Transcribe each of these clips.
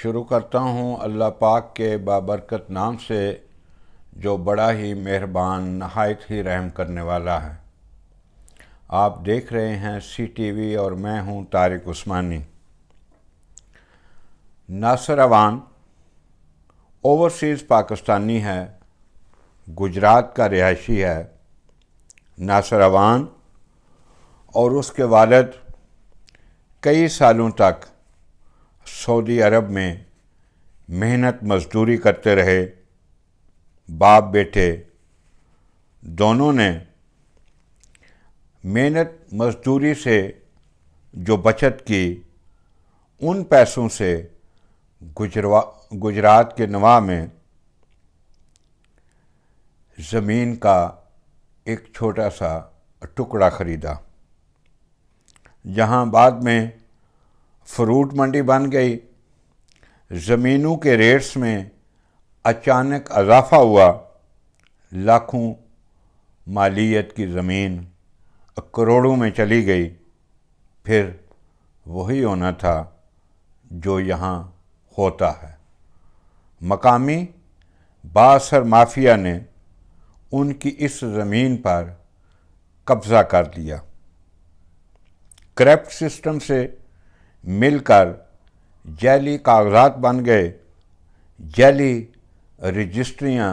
شروع کرتا ہوں اللہ پاک کے بابرکت نام سے جو بڑا ہی مہربان نہایت ہی رحم کرنے والا ہے۔ آپ دیکھ رہے ہیں سی ٹی وی اور میں ہوں طارق عثمانی۔ ناصر اوان اوورسیز پاکستانی ہے، گجرات کا رہائشی ہے۔ ناصر اوان اور اس کے والد کئی سالوں تک سعودی عرب میں محنت مزدوری کرتے رہے۔ باپ بیٹے دونوں نے محنت مزدوری سے جو بچت کی ان پیسوں سے گجرات کے نواح میں زمین کا ایک چھوٹا سا ٹکڑا خریدا، جہاں بعد میں فروٹ منڈی بن گئی۔ زمینوں کے ریٹس میں اچانک اضافہ ہوا، لاکھوں مالیت کی زمین کروڑوں میں چلی گئی۔ پھر وہی ہونا تھا جو یہاں ہوتا ہے۔ مقامی بااثر مافیا نے ان کی اس زمین پر قبضہ کر لیا۔ کرپٹ سسٹم سے مل کر جعلی کاغذات بن گئے، جعلی رجسٹریاں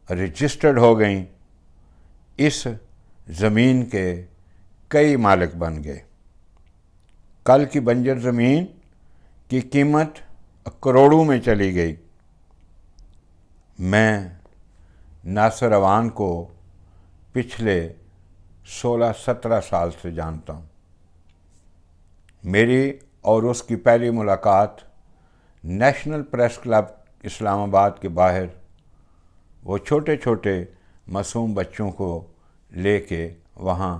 رجسٹرڈ ہو گئیں، اس زمین کے کئی مالک بن گئے۔ کل کی بنجر زمین کی قیمت کروڑوں میں چلی گئی۔ میں ناصر اوان کو پچھلے 16-17 سال سے جانتا ہوں۔ میری اور اس کی پہلی ملاقات نیشنل پریس کلب اسلام آباد کے باہر وہ چھوٹے چھوٹے معصوم بچوں کو لے کے وہاں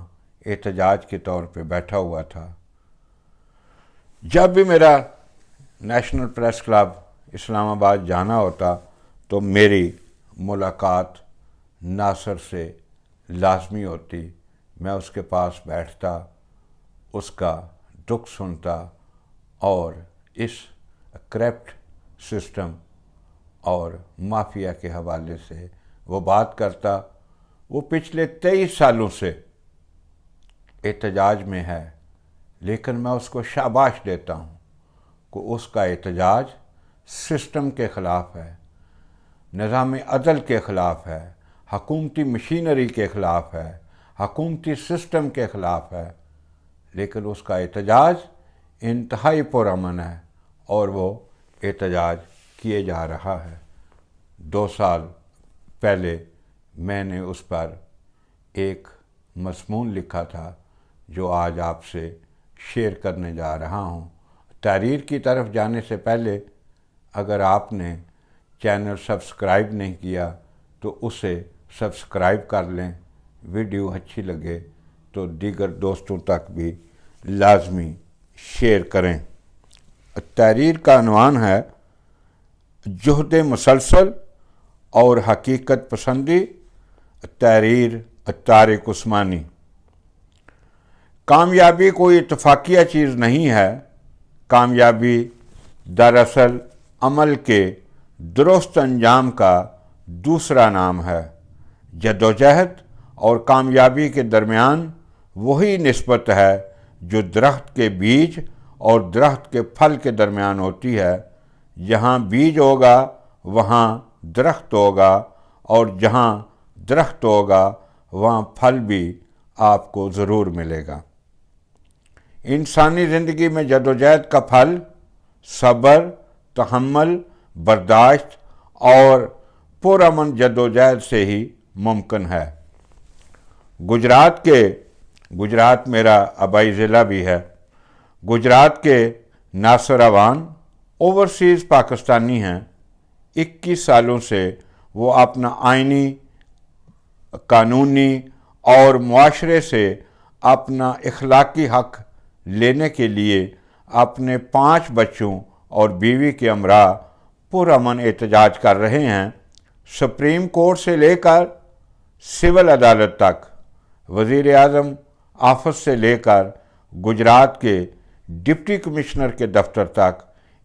احتجاج کے طور پہ بیٹھا ہوا تھا۔ جب بھی میرا نیشنل پریس کلب اسلام آباد جانا ہوتا تو میری ملاقات ناصر سے لازمی ہوتی۔ میں اس کے پاس بیٹھتا، اس کا دکھ سنتا اور اس کرپٹ سسٹم اور مافیا کے حوالے سے وہ بات کرتا۔ وہ پچھلے 23 سالوں سے احتجاج میں ہے، لیکن میں اس کو شاباش دیتا ہوں کہ اس کا احتجاج سسٹم کے خلاف ہے، نظام عدل کے خلاف ہے، حکومتی مشینری کے خلاف ہے، حکومتی سسٹم کے خلاف ہے، لیکن اس کا احتجاج انتہائی پرامن ہے اور وہ احتجاج کیے جا رہا ہے۔ 2 سال پہلے میں نے اس پر ایک مضمون لکھا تھا جو آج آپ سے شیئر کرنے جا رہا ہوں۔ تحریر کی طرف جانے سے پہلے اگر آپ نے چینل سبسکرائب نہیں کیا تو اسے سبسکرائب کر لیں، ویڈیو اچھی لگے تو دیگر دوستوں تک بھی لازمی شیئر کریں۔ تحریر کا عنوان ہے جہد مسلسل اور حقیقت پسندی، تحریر طارق عثمانی۔ کامیابی کوئی اتفاقیہ چیز نہیں ہے، کامیابی دراصل عمل کے درست انجام کا دوسرا نام ہے۔ جدوجہد اور کامیابی کے درمیان وہی نسبت ہے جو درخت کے بیج اور درخت کے پھل کے درمیان ہوتی ہے۔ جہاں بیج ہوگا وہاں درخت ہوگا، اور جہاں درخت ہوگا وہاں پھل بھی آپ کو ضرور ملے گا۔ انسانی زندگی میں جدوجہد کا پھل صبر، تحمل، برداشت اور پرامن جدوجہد سے ہی ممکن ہے۔ گجرات میرا آبائی ضلع بھی ہے۔ گجرات کے ناصر اوان اوورسیز پاکستانی ہیں۔ 21 سالوں سے وہ اپنا آئینی، قانونی اور معاشرے سے اپنا اخلاقی حق لینے کے لیے اپنے 5 بچوں اور بیوی کے ہمراہ پرامن احتجاج کر رہے ہیں۔ سپریم کورٹ سے لے کر سول عدالت تک، وزیر اعظم آفس سے لے کر گجرات کے ڈپٹی کمشنر کے دفتر تک،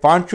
5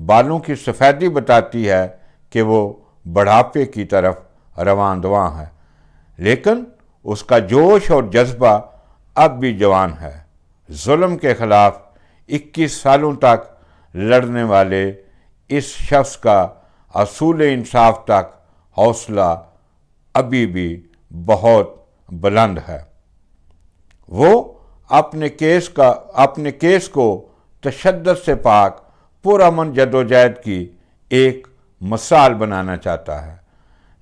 بالوں کی سفیدی بتاتی ہے کہ وہ بڑھاپے کی طرف رواں دواں ہے، لیکن اس کا جوش اور جذبہ اب بھی جوان ہے۔ ظلم کے خلاف 21 سالوں تک لڑنے والے اس شخص کا اصول انصاف تک حوصلہ ابھی بھی بہت بلند ہے۔ وہ اپنے کیس کو تشدد سے پاک پرامن جدوجہد کی ایک مثال بنانا چاہتا ہے۔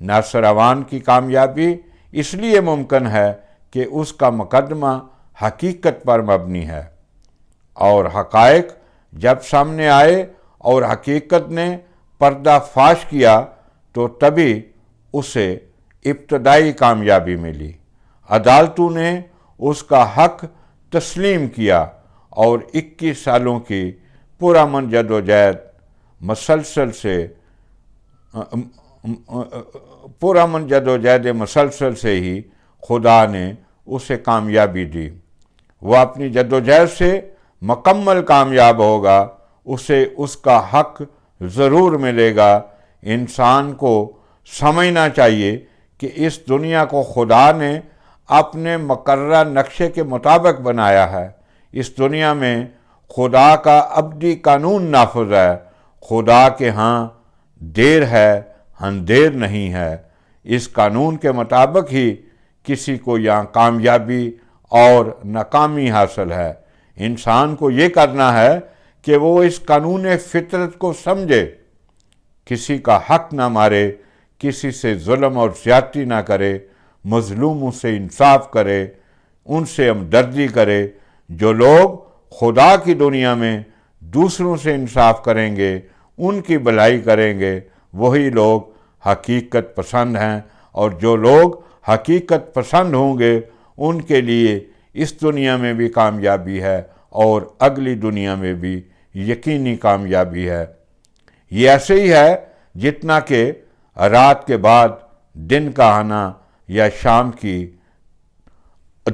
ناصر اعوان کی کامیابی اس لیے ممکن ہے کہ اس کا مقدمہ حقیقت پر مبنی ہے، اور حقائق جب سامنے آئے اور حقیقت نے پردہ فاش کیا تو تبھی اسے ابتدائی کامیابی ملی۔ عدالتوں نے اس کا حق تسلیم کیا اور 21 سالوں کی پرامن جدوجہد مسلسل سے ہی خدا نے اسے کامیابی دی۔ وہ اپنی جدوجہد سے مکمل کامیاب ہوگا، اسے اس کا حق ضرور ملے گا۔ انسان کو سمجھنا چاہیے کہ اس دنیا کو خدا نے اپنے مقررہ نقشے کے مطابق بنایا ہے۔ اس دنیا میں خدا کا ابدی قانون نافذ ہے۔ خدا کے ہاں دیر ہے اندھیر نہیں ہے۔ اس قانون کے مطابق ہی کسی کو یہاں کامیابی اور ناکامی حاصل ہے۔ انسان کو یہ کرنا ہے کہ وہ اس قانون فطرت کو سمجھے، کسی کا حق نہ مارے، کسی سے ظلم اور زیادتی نہ کرے، مظلوموں سے انصاف کرے، ان سے ہمدردی کرے۔ جو لوگ خدا کی دنیا میں دوسروں سے انصاف کریں گے، ان کی بھلائی کریں گے، وہی لوگ حقیقت پسند ہیں، اور جو لوگ حقیقت پسند ہوں گے ان کے لیے اس دنیا میں بھی کامیابی ہے اور اگلی دنیا میں بھی یقینی کامیابی ہے۔ یہ ایسے ہی ہے جتنا کہ رات کے بعد دن کا آنا یا شام کی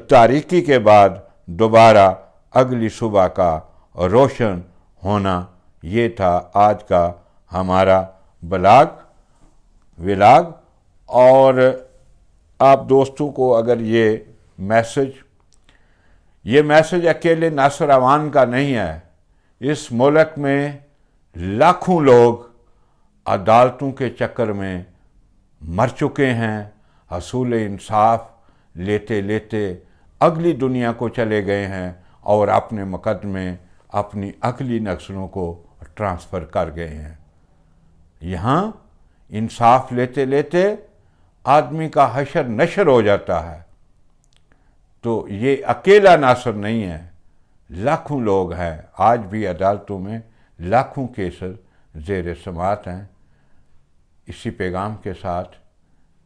تاریکی کے بعد دوبارہ اگلی صبح کا روشن ہونا۔ یہ تھا آج کا ہمارا ولاگ، اور آپ دوستوں کو اگر یہ میسج اکیلے ناصر اعوان کا نہیں ہے، اس ملک میں لاکھوں لوگ عدالتوں کے چکر میں مر چکے ہیں، حصول انصاف لیتے لیتے اگلی دنیا کو چلے گئے ہیں اور اپنے مقدمے اپنی اگلی نسلوں کو ٹرانسفر کر گئے ہیں۔ یہاں انصاف لیتے لیتے آدمی کا حشر نشر ہو جاتا ہے۔ تو یہ اکیلا ناصر نہیں ہے، لاکھوں لوگ ہیں، آج بھی عدالتوں میں لاکھوں کیسز زیر سماعت ہیں۔ اسی پیغام کے ساتھ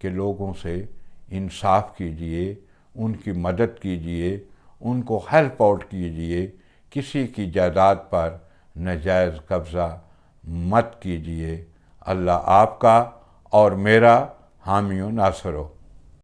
کہ لوگوں سے انصاف کیجئے، ان کی مدد کیجئے، ان کو ہیلپ آؤٹ کیجئے، کسی کی جائیداد پر ناجائز قبضہ مت کیجئے۔ اللہ آپ کا اور میرا حامی و ناصر ہو۔